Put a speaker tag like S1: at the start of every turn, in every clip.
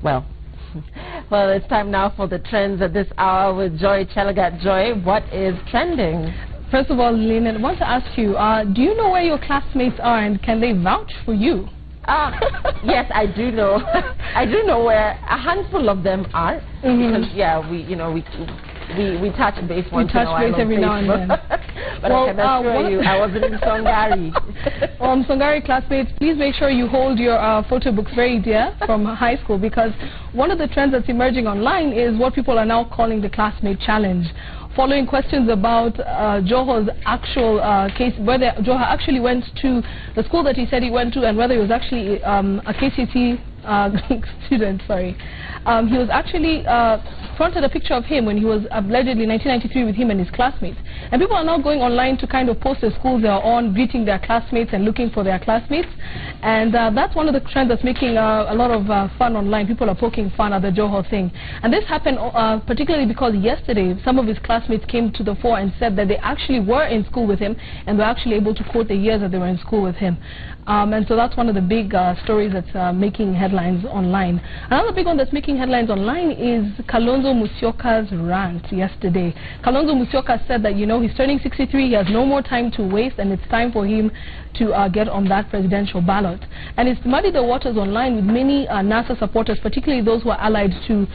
S1: Well, well, it's time now for the trends at this hour with Joy Chelagat. Joy, what is trending?
S2: First of all, Lynn, I want to ask you, do you know where your classmates are and can they vouch for you?
S1: Yes, I do know. I do know where a handful of them are. Because, yeah, we touch base once in a while on
S2: every
S1: Facebook.
S2: now and then.
S1: But well, I can assure you, I wasn't in Songari.
S2: Songari classmates, please make sure you hold your photo books very dear from high school, because one of the trends that's emerging online is what people are now calling the classmate challenge. Following questions about Joho's actual case, whether Joho actually went to the school that he said he went to and whether he was actually a KCC student, sorry. He was actually fronted a picture of him when he was allegedly in 1993 with him and his classmates. And people are now going online to kind of post the schools they are on, greeting their classmates and looking for their classmates. And that's one of the trends that's making a lot of fun online. People are poking fun at the Joho thing. And this happened particularly because yesterday some of his classmates came to the fore and said that they actually were in school with him and were actually able to quote the years that they were in school with him. And so that's one of the big stories that's making headlines online. Another big one that's making headlines online is Kalonzo Musyoka's rant yesterday. Kalonzo Musyoka said that, you know, he's turning 63, he has no more time to waste, and it's time for him to get on that presidential ballot. And it's muddied the waters online with many NASA supporters, particularly those who are allied to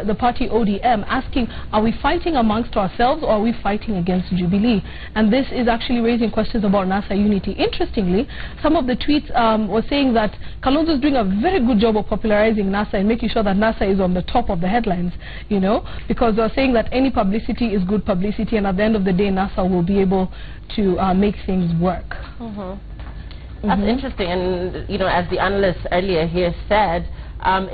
S2: the party ODM, asking, are we fighting amongst ourselves or are we fighting against Jubilee? And this is actually raising questions about NASA unity. Interestingly, some of the tweets were saying that Kalonzo is doing a very good job of popularizing NASA and making sure that NASA is on the top of the headlines, you know, because they're saying that any publicity is good publicity, and at the end of the day, NASA will be able to make things work.
S1: That's interesting, and you know, as the analyst earlier here said,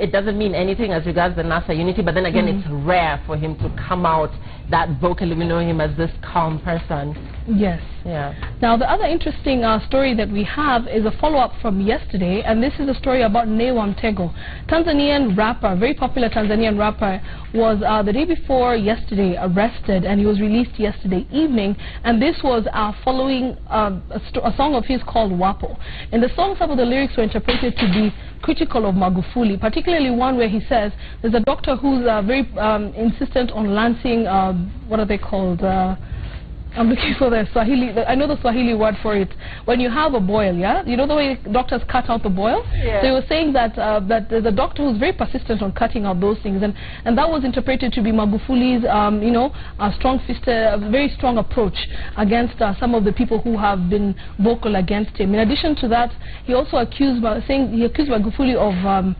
S1: it doesn't mean anything as regards the NASA unity, but then again, it's rare for him to come out that vocally. We know him as this calm person.
S2: Yes.
S1: Yeah.
S2: Now, the other interesting story that we have is a follow-up from yesterday, and this is a story about Mitego. Tanzanian rapper, very popular Tanzanian rapper, was the day before yesterday arrested, and he was released yesterday evening, and this was following a song of his called Wapo. In the song, some of the lyrics were interpreted to be critical of Magufuli, particularly one where he says there's a doctor who's very insistent on lancing, what are they called? I'm looking for the Swahili, I know the Swahili word for it. When you have a boil, yeah? You know the way doctors cut out the boil? Yeah. So he was saying that that there's a doctor who's very persistent on cutting out those things, and that was interpreted to be Magufuli's, you know, a very strong approach against some of the people who have been vocal against him. In addition to that, he also accused Magufuli of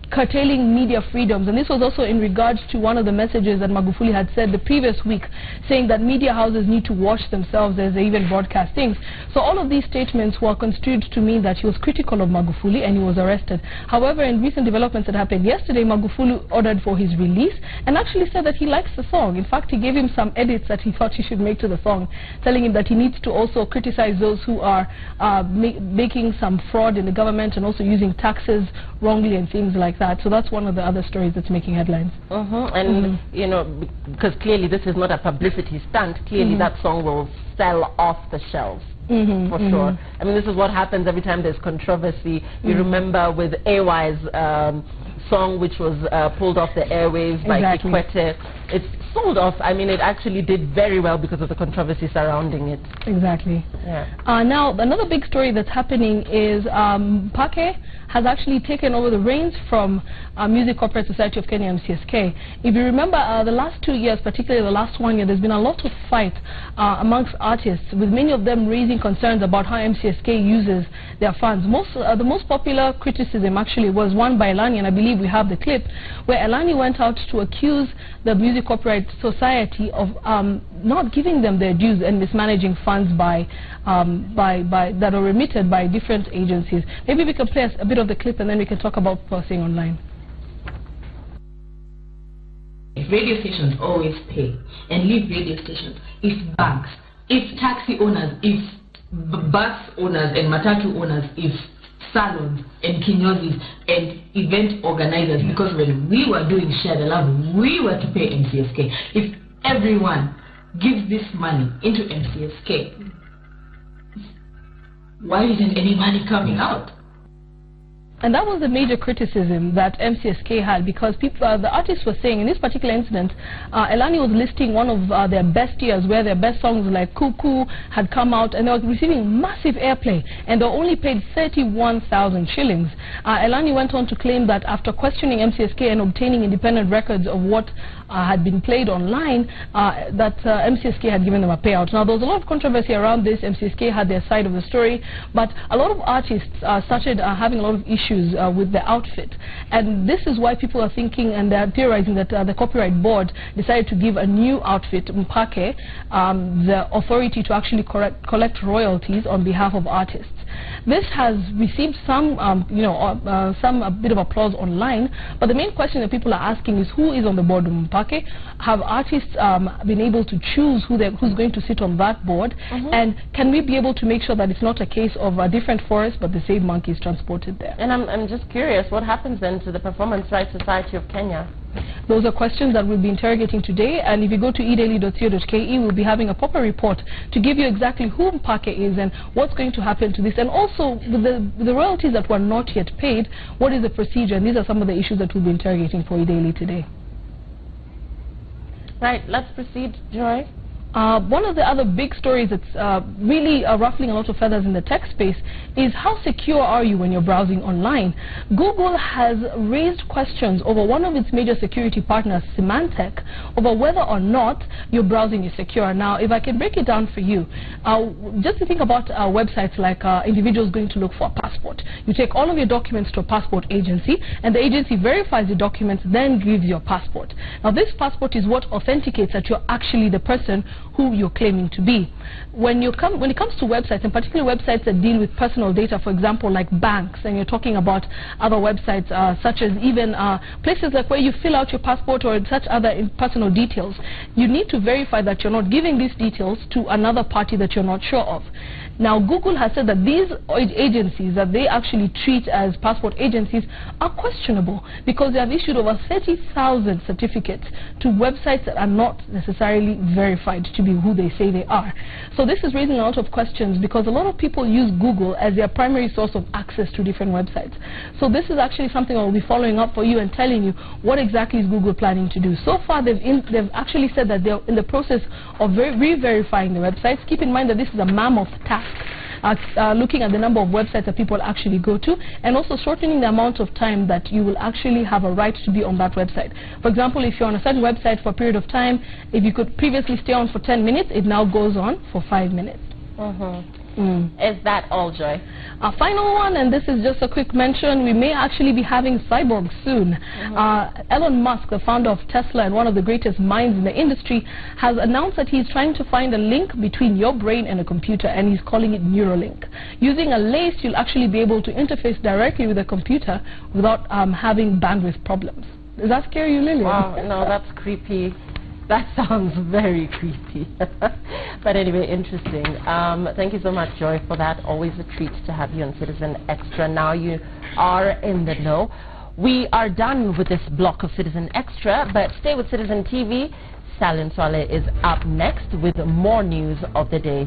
S2: curtailing media freedoms, and this was also in regards to one of the messages that Magufuli had said the previous week, saying that media houses need to watch themselves as they even broadcast things. So all of these statements were construed to mean that he was critical of Magufuli and he was arrested. However, in recent developments that happened yesterday, Magufuli ordered for his release and actually said that he likes the song. In fact, he gave him some edits that he thought he should make to the song, telling him that he needs to also criticize those who are making some fraud in the government and also using taxes wrongly and things like that. So that's one of the other stories that's making headlines.
S1: And you know, because clearly this is not a publicity stunt, clearly that song will sell off the shelves. For sure. I mean, this is what happens every time there's controversy. You remember with AY's song, which was pulled off the airwaves by Kikwete. It's sold off. I mean, it actually did very well because of the controversy surrounding it.
S2: Exactly.
S1: Yeah.
S2: Now, another big story that's happening is Pake has actually taken over the reins from Music Corporate Society of Kenya, MCSK. If you remember, the last 2 years, particularly the last 1 year, there's been a lot of fight amongst artists, with many of them raising concerns about how MCSK uses their funds. The most popular criticism actually was one by Elani, and I believe we have the clip, where Elani went out to accuse the Music Corporate Society of not giving them their dues and mismanaging funds that are remitted by different agencies. Maybe we can play a bit of the clip and then we can talk about posting online.
S3: Radio stations always pay and leave radio stations. If banks, if taxi owners, if bus owners and matatu owners, if salons and kinyozis and event organizers, because when we were doing Share the Love, we were to pay MCSK. If everyone gives this money into MCSK, why isn't any money coming out?
S2: And that was the major criticism that MCSK had, because people, the artists were saying in this particular incident, Elani was listing one of their best years where their best songs like Cuckoo had come out, and they were receiving massive airplay, and they were only paid 31,000 shillings. Elani went on to claim that after questioning MCSK and obtaining independent records of what had been played online, that MCSK had given them a payout. Now, there was a lot of controversy around this. MCSK had their side of the story, but a lot of artists started having a lot of issues with the outfit, and this is why people are thinking and they're theorizing that the Copyright Board decided to give a new outfit, Mpake, the authority to actually collect royalties on behalf of artists. This has received some, a bit of applause online, but the main question that people are asking is who is on the board of Mpake? Have artists been able to choose who's going to sit on that board? And can we be able to make sure that it's not a case of a different forest but the same monkey is transported there?
S1: And I'm just curious, what happens then to the Performance Rights Society of Kenya?
S2: Those are questions that we'll be interrogating today, and if you go to edaily.co.ke, we'll be having a proper report to give you exactly who Mpake is and what's going to happen to this, and also with the royalties that were not yet paid, what is the procedure, and these are some of the issues that we'll be interrogating for eDaily today.
S1: Right, let's proceed, Joy.
S2: One of the other big stories that's really ruffling a lot of feathers in the tech space is how secure are you when you're browsing online? Google has raised questions over one of its major security partners, Symantec, over whether or not your browsing is secure. Now, if I can break it down for you, just to think about websites like individuals going to look for a passport. You take all of your documents to a passport agency, and the agency verifies the documents, then gives your passport. Now, this passport is what authenticates that you're actually the person who you're claiming to be. When it comes to websites, and particularly websites that deal with personal data, for example, like banks, and you're talking about other websites such as even places like where you fill out your passport or such other personal details, you need to verify that you're not giving these details to another party that you're not sure of. Now, Google has said that these agencies that they actually treat as passport agencies are questionable because they have issued over 30,000 certificates to websites that are not necessarily verified to be who they say they are. So this is raising a lot of questions because a lot of people use Google as their primary source of access to different websites. So this is actually something I will be following up for you and telling you what exactly is Google planning to do. So far, they've actually said that they're in the process of re-verifying the websites. Keep in mind that this is a mammoth task. Looking at the number of websites that people actually go to, and also shortening the amount of time that you will actually have a right to be on that website. For example, if you're on a certain website for a period of time, if you could previously stay on for 10 minutes, it now goes on for 5 minutes.
S1: Is that all, Joy?
S2: A final one, and this is just a quick mention, we may actually be having cyborgs soon. Elon Musk, the founder of Tesla and one of the greatest minds in the industry, has announced that he's trying to find a link between your brain and a computer, and he's calling it Neuralink. Using a lace, you'll actually be able to interface directly with a computer without having bandwidth problems. Does that scare you, Lillian?
S1: Wow, no, that's creepy. That sounds very creepy. But anyway, interesting. Thank you so much, Joy, for that. Always a treat to have you on Citizen Extra. Now you are in the know. We are done with this block of Citizen Extra, but stay with Citizen TV. Salin Swale is up next with more news of the day.